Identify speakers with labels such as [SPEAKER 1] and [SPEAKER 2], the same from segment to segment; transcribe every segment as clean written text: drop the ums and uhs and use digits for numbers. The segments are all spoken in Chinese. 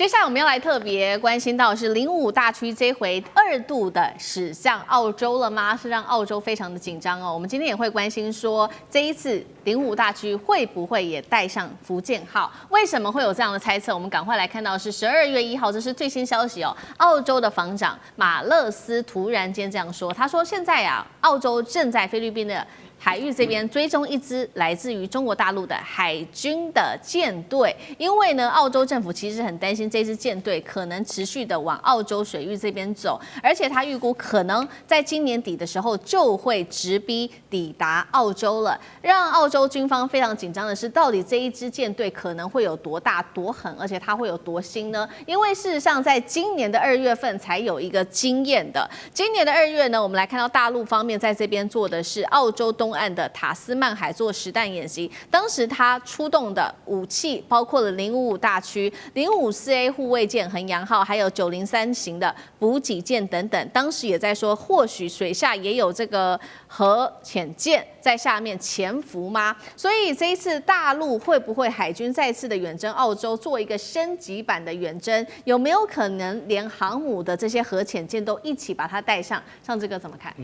[SPEAKER 1] 接下來我們要來特別關心到的是055大區這回2度的駛向澳洲了嗎？是讓澳洲非常的緊張哦。我們今天也會關心說，這一次055大區會不會也帶上福建號？為什麼會有這樣的猜測？我們趕快來看到的是12月1號，這是最新消息哦。澳洲的防長馬勒斯突然間這樣說，他說現在啊，澳洲正在菲律賓的海域這邊追蹤一支來自於中國大陸的海軍的艦隊，因為呢，澳洲政府其實很擔心這支艦隊可能持續的往澳洲水域這邊走，而且他預估可能在今年底的時候就會直逼抵達澳洲了。讓澳洲軍方非常緊張的是，到底這一支艦隊可能會有多大多狠，而且它會有多新呢？因為事實上，在今年的2月份才有一個經驗的。今年的2月呢，我們來看到大陸方面在這邊做的是澳洲東岸的塔斯曼海做實彈演習，當時他出動的武器包括了055大區、054A 護衛艦衡陽號，還有903型的補給艦等等。當時也在說，或許水下也有這個核潛艦在下面潛伏嗎？所以這一次大陸會不會海軍再次的遠征澳洲，做一個升級版的遠征？有沒有可能連航母的這些核潛艦都一起把它帶上？上這個怎麼看？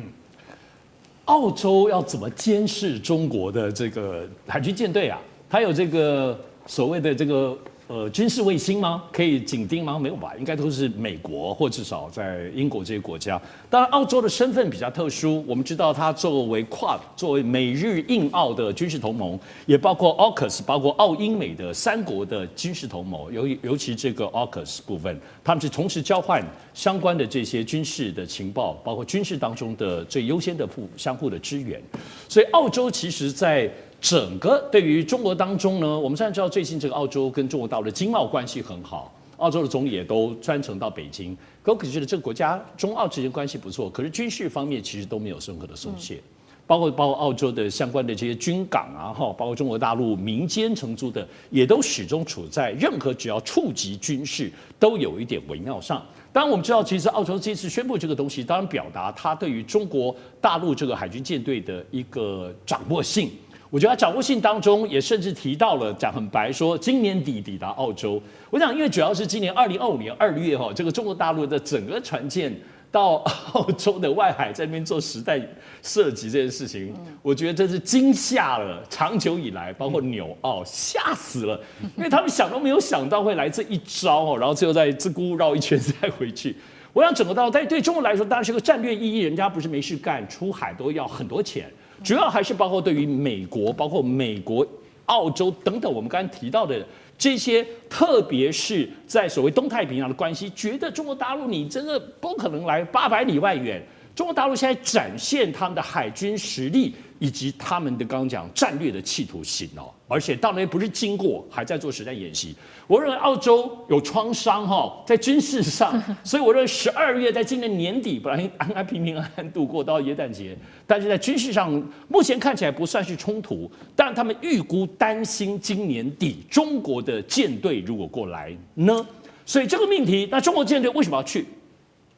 [SPEAKER 2] 澳洲要怎麼監視中國的這個海軍艦隊啊？它有這個所謂的這個軍事衛星嗎？可以緊盯嗎？沒有吧，應該都是美國或至少在英國這些國家。當然，澳洲的身份比較特殊，我們知道它作為 Quad， 作為美日印澳的軍事同盟，也包括 AUKUS， 包括澳英美的3國的軍事同盟。尤其這個 AUKUS 部分，他們是同時交換相關的這些軍事的情報，包括軍事當中的最優先的相互的支援。所以，澳洲其實在整個對於中國當中呢，我們现在知道最近这個澳洲跟中國大陸的經貿關係很好，澳洲的總理也都專程到北京。可我覺得這個國家中澳之間關係不錯，可是軍事方面其實都沒有任何的鬆懈，包括澳洲的相關的這些軍港啊，包括中國大陸民間承租的，也都始終處在任何只要觸及軍事都有一點微妙上。當然，我們知道，其實澳洲這次宣布這個東西，當然表達它對於中國大陸這個海軍艦隊的一個掌握性。我覺得他掌握性當中也甚至提到了，講很白說今年底抵達澳洲。我想，因為主要是今年2025年2月這個中國大陸的整個船艦到澳洲的外海在那邊做實彈射擊這件事情，我覺得這是驚嚇了長久以來，包括紐澳嚇死了，因為他們想都沒有想到會來這一招然後最後再自顧繞一圈再回去。我想整個到對中國來說當然是個戰略意義，人家不是沒事幹，出海都要很多錢。主要還是包括對於美國、包括美國、澳洲等等，我們剛才提到的這些，特別是在所謂東太平洋的關係，覺得中國大陸你真的不可能來800里外遠。中國大陸現在展現他們的海軍實力，以及他們的剛剛講戰略的企圖心而且當然不是經過，還在做實戰演習。我認為澳洲有創傷在軍事上，所以我認為12月在今年年底本來安安平平安安度過到耶誕節，但是在軍事上目前看起來不算是衝突，但他們預估擔心今年底中國的艦隊如果過來呢，所以這個命題，那中國艦隊為什麼要去？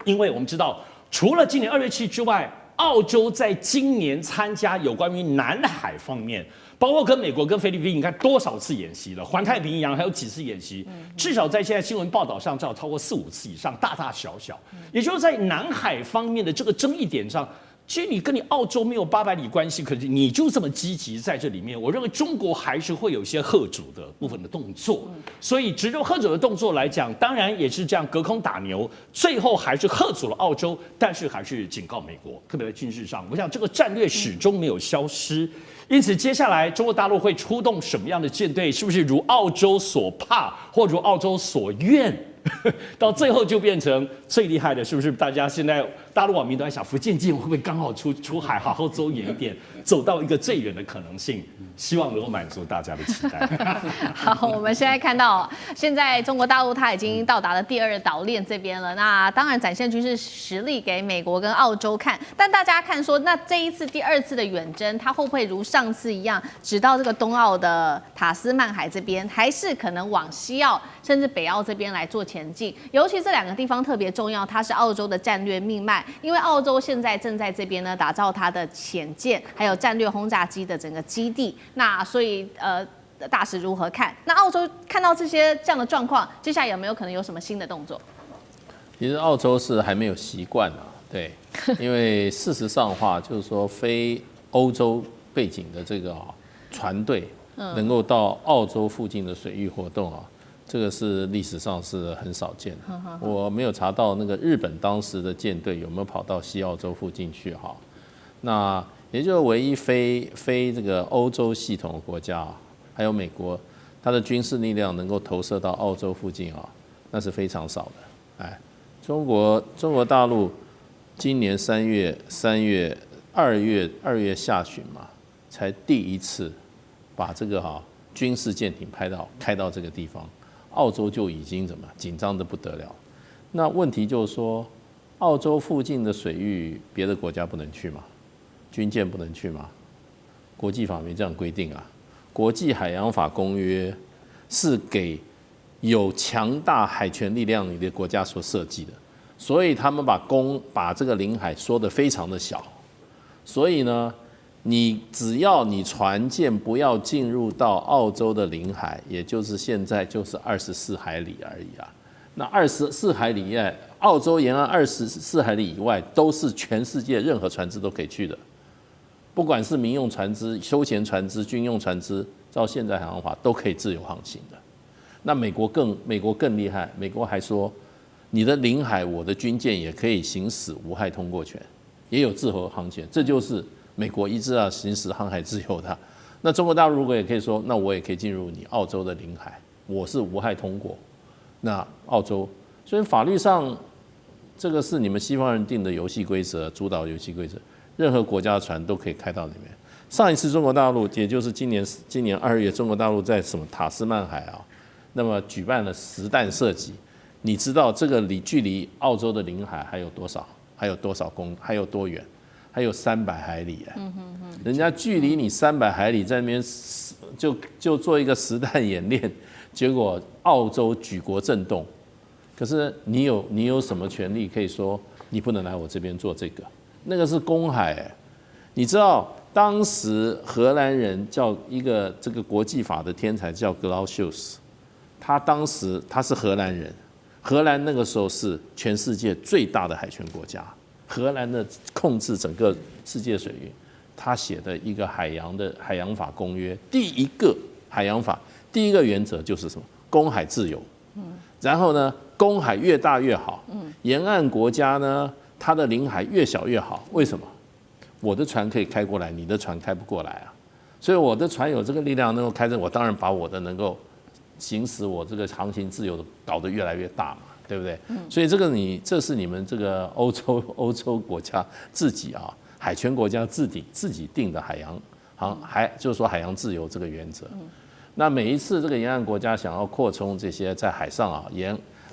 [SPEAKER 2] 因為我們知道，除了今年2月7之外，澳洲在今年參加有關於南海方面，包括跟美國、跟菲律賓，你看多少次演習了？環太平洋還有幾次演習？至少在現在新聞報道上，至少超過4、5次以上，大大小小。也就是在南海方面的這個爭議點上，其實你跟你澳洲沒有800里關係，可是你就這麼積極在這裡面，我認為中國還是會有一些嚇阻的部分的動作。所以，只有嚇阻的動作來講，當然也是這樣隔空打牛，最後還是嚇阻了澳洲，但是還是警告美國，特別在軍事上，我想這個戰略始終沒有消失。因此，接下來中國大陸會出動什麼樣的艦隊？是不是如澳洲所怕，或如澳洲所願？到最後就變成最厲害的，是不是？大家現在大陸網民都在想，福建艦會不會剛好出海，好好走遠一點，走到一個最遠的可能性？希望能夠滿足大家的期待。
[SPEAKER 1] 好，我們現在看到，現在中國大陸它已經到達了第2島鏈這邊了。那當然展現軍事實力給美國跟澳洲看，但大家看說，那這一次第2次的遠征，它會不會如上次一樣，只到這個東澳的塔斯曼海這邊，還是可能往西澳甚至北澳這邊來做前進？尤其這2個地方特別重要，它是澳洲的戰略命脈，因為澳洲現在正在這邊呢打造它的潛艦，還有戰略轟炸機的整個基地。那所以大使如何看？那澳洲看到这样的狀況，接下來有沒有可能有什麼新的動作？
[SPEAKER 3] 其實澳洲是還沒有習慣啊，對，因為事實上的話，就是說非歐洲背景的這個船隊能夠到澳洲附近的水域活動啊，這個是歷史上是很少見的。我沒有查到那個日本當時的艦隊有沒有跑到西澳洲附近去哈，那也就是唯一非這個歐洲系統的國家，還有美國，它的軍事力量能夠投射到澳洲附近啊，那是非常少的。哎，中國大陸今年2月下旬嘛，才第一次把這個軍事艦艇開到這個地方，澳洲就已經緊張得不得了。那問題就是說，澳洲附近的水域，別的國家不能去嗎？軍艦不能去嗎？國際法沒這樣規定啊。國際海洋法公約是給有強大海權力量的國家所設計的，所以他們把這個領海說得非常的小。所以呢，只要你船艦不要進入到澳洲的領海，也就是現在就是24海里而已啊。那24海里以外，澳洲沿岸24海里以外，都是全世界任何船只都可以去的。不管是民用船只、休閒船只、軍用船只，照現在海洋法都可以自由航行的。那美国更厲害，美國還說，你的領海，我的軍艦也可以行使無害通過權，也有自由航权，這就是美國一直要行使航海自由的。那中國大陸如果也可以說，那我也可以進入你澳洲的領海，我是无害通過。那澳洲，所以法律上這個是你們西方人定的遊戲規則，主導遊戲規則。任何國家的船都可以開到裡面。上一次中國大陸，也就是今年2月，中國大陸在什麼塔斯曼海啊，那麼舉辦了實彈射擊。你知道這個距離澳洲的領海還有多少？還有多遠？還有300海里。人家距離你300海里，在那邊就做一個實彈演練，結果澳洲舉國震動。可是你有什麼權利可以說你不能來我這邊做這個？那個是公海。你知道當時荷蘭人叫一個這個國際法的天才叫格勞修斯，他是荷蘭人，荷蘭那個時候是全世界最大的海權國家，荷蘭的控制整個世界水域，他寫的一個海洋法公約，第一個海洋法第一個原則就是什麼？公海自由。然後呢，公海越大越好，沿岸國家呢，它的領海越小越好。為什麼？我的船可以開過來，你的船開不過來啊。所以我的船有這個力量能夠開着，我當然把我的能夠行使我這個航行自由的搞得越來越大嘛，对不对？所以這是你們這個歐洲國家自己啊，海權國家自己定的就是說海洋自由這個原則。那每一次這個沿岸國家想要擴充這些在海上啊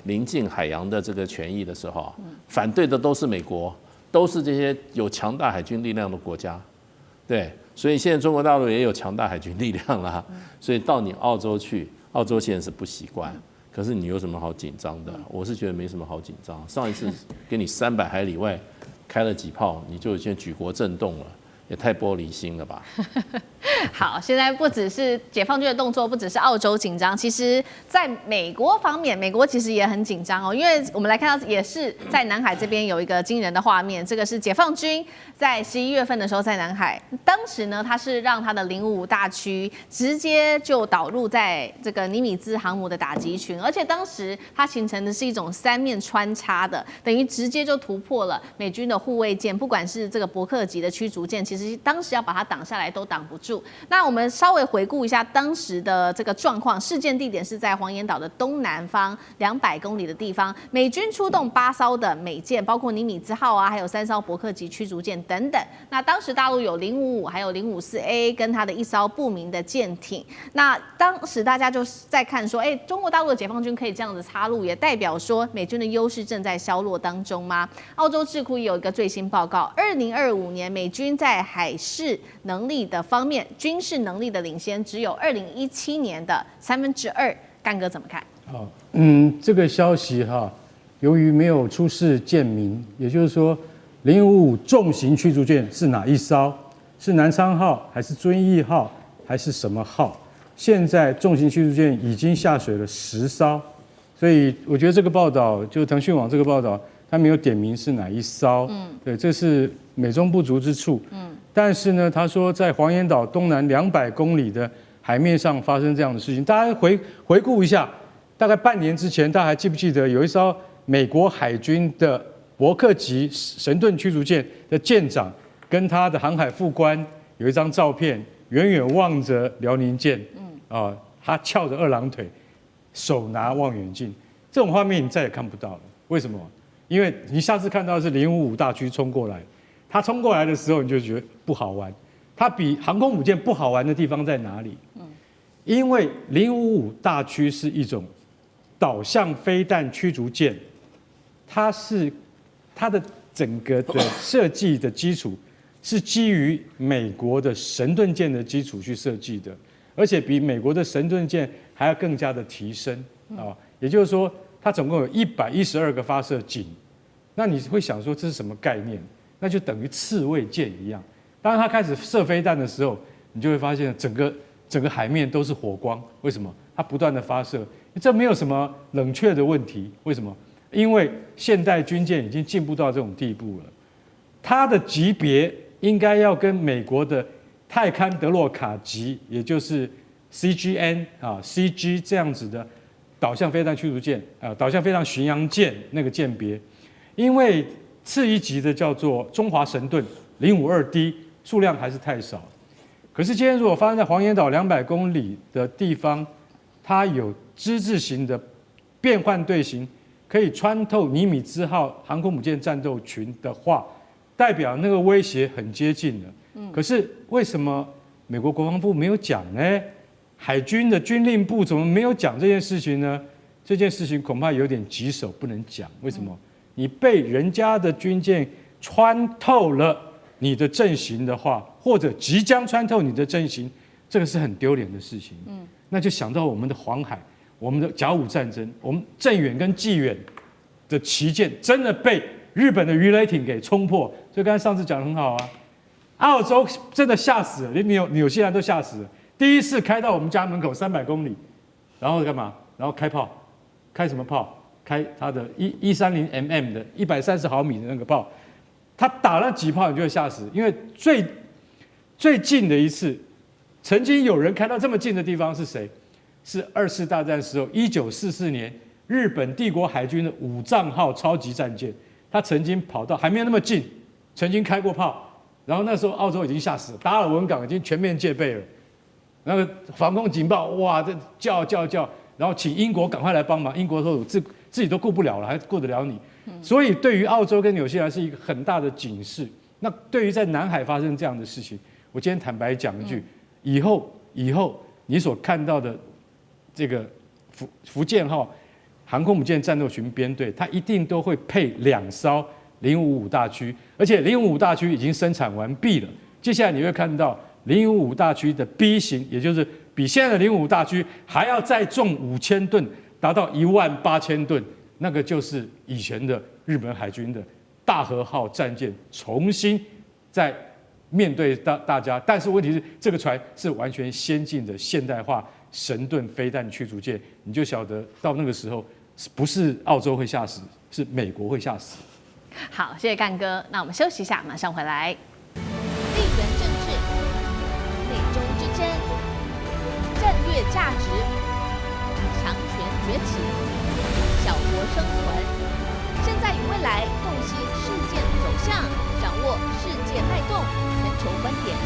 [SPEAKER 3] 臨近海洋的這個權益的時候，反對的都是美國，都是這些有強大海軍力量的國家，對，所以現在中國大陸也有強大海軍力量啦，所以到你澳洲去，澳洲現在是不習慣，可是你有什麼好緊張的？我是覺得沒什麼好緊張。上一次給你300海里外開了幾炮，你就已經舉國震動了。也太玻璃心了吧！
[SPEAKER 1] 好，現在不只是解放軍的動作，不只是澳洲緊張，其實在美國方面，美国其實也很緊張哦。因為我們來看到，也是在南海這邊有一個驚人的畫面，這個是解放軍在11月份的時候在南海，當時呢，他是讓他的055大區直接就導入在這個尼米茲航母的打擊群，而且當時它形成的是一種3面穿插的，等於直接就突破了美軍的護衛艦，不管是這個伯克級的驅逐艦，其實當時要把它擋下來都擋不住。那我們稍微回顧一下當時的這個狀況，事件地點是在黃岩島的東南方200公里的地方，美軍出動8艘的美艦，包括尼米茲號啊，還有3艘伯克級驅逐艦等等。那當時大陸有055，還有054A 跟它的1艘不明的艦艇。那當時大家就在看說，中國大陸的解放軍可以這樣子插入，也代表說美軍的優勢正在削弱當中嗎？澳洲智庫也有一個最新報告，2025年美軍在海事能力的方面，軍事能力的領先只有2017年的2/3。幹哥怎麼看？
[SPEAKER 4] 好，這個消息哈，由於沒有出示艦名，也就是說055重型驅逐艦是哪一艘？是南昌號還是遵義號還是什麼號？現在重型驅逐艦已經下水了10艘，所以我覺得這個報道，就騰訊網這個報道，它沒有點名是哪一艘，對，這是美中不足之處，但是呢，他說在黃岩島東南200公里的海面上發生這樣的事情，大家回顧一下，大概半年之前，大家還記不記得有一艘美國海軍的伯克級神盾驅逐艦的艦長跟他的航海副官有一張照片，遠遠望着遼寧艦，他翹着2郎腿，手拿望遠鏡，這種畫面你再也看不到了。為什麼？因為你下次看到的是055大驅衝過來，他衝過來的時候你就覺得不好玩。它比航空母艦不好玩的地方在哪裡？因為055大驅是一種導向飛彈驅逐艦，它的整個的設計的基礎是基於美國的神盾艦的基礎去設計的，而且比美國的神盾艦還要更加的提升啊。也就是說，它總共有112個發射井。那你會想說這是什麼概念？那就等於刺蝟艦一樣。當它開始射飛彈的時候，你就會發現整個海面都是火光。為什麼？它不斷的發射，這沒有什麼冷卻的問題。為什麼？因為現代軍艦已經進步到這種地步了，它的級別應該要跟美國的泰堪德洛卡級，也就是 CG 這樣子的導向飛彈驅逐艦導向飛彈巡洋艦那個艦別，因為次一級的叫做中華神盾052D， 數量還是太少。可是今天如果發生在黃岩島200公里的地方，它有之字形的變換隊形，可以穿透尼米茲號航空母艦戰鬥群的話，代表那個威脅很接近了。可是為什麼美國國防部沒有講呢？海軍的軍令部怎麼沒有講這件事情呢？這件事情恐怕有點棘手，不能講。為什麼？你被人家的軍艦穿透了你的陣型的話，或者即將穿透你的陣型，這個是很丟臉的事情。那就想到我們的黃海，我們的甲午戰爭，我們鎮遠跟濟遠的旗艦真的被日本的魚雷艇給衝破。所以剛才上次講得很好啊，澳洲真的嚇死了，連紐西蘭都嚇死了。第一次開到我們家門口300公里，然後幹嘛？然後開炮，開什麼炮？開它的130mm的130毫米的那個炮，他打了幾炮你就會嚇死，因為最近的一次，曾經有人開到這麼近的地方是誰？是2次大戰時候1944年日本帝國海軍的武藏號超級戰艦，他曾經跑到還沒有那麼近，曾經開過炮，然後那時候澳洲已經嚇死了，達爾文港已經全面戒備了，那個防空警報哇，這叫，然後請英國趕快來幫忙，英國說自己都顧不了了，還顧得了你？所以对於澳洲跟紐西蘭是一個很大的警示。那對於在南海發生這樣的事情，我今天坦白講一句，以後你所看到的這個福建號航空母艦戰鬥群編隊，它一定都會配2艘055大驅，而且055大驅已經生產完畢了。接下來你會看到055大驅的 B 型，也就是比現在的055大驅還要再重5000噸，達到18000噸，那個就是以前的日本海軍的大和號戰艦重新在面對大家。但是問題是，這個船是完全先進的現代化神盾飛彈驅逐艦，你就曉得到那個時候，不是澳洲會嚇死，是美國會嚇死。
[SPEAKER 1] 好，謝謝幹哥。那我們休息一下，馬上回来。
[SPEAKER 5] 地缘政治、美中之爭、戰略價值、強權崛起、小國生存，現在與未來洞悉事件走向，掌握世界脈動，全球觀點。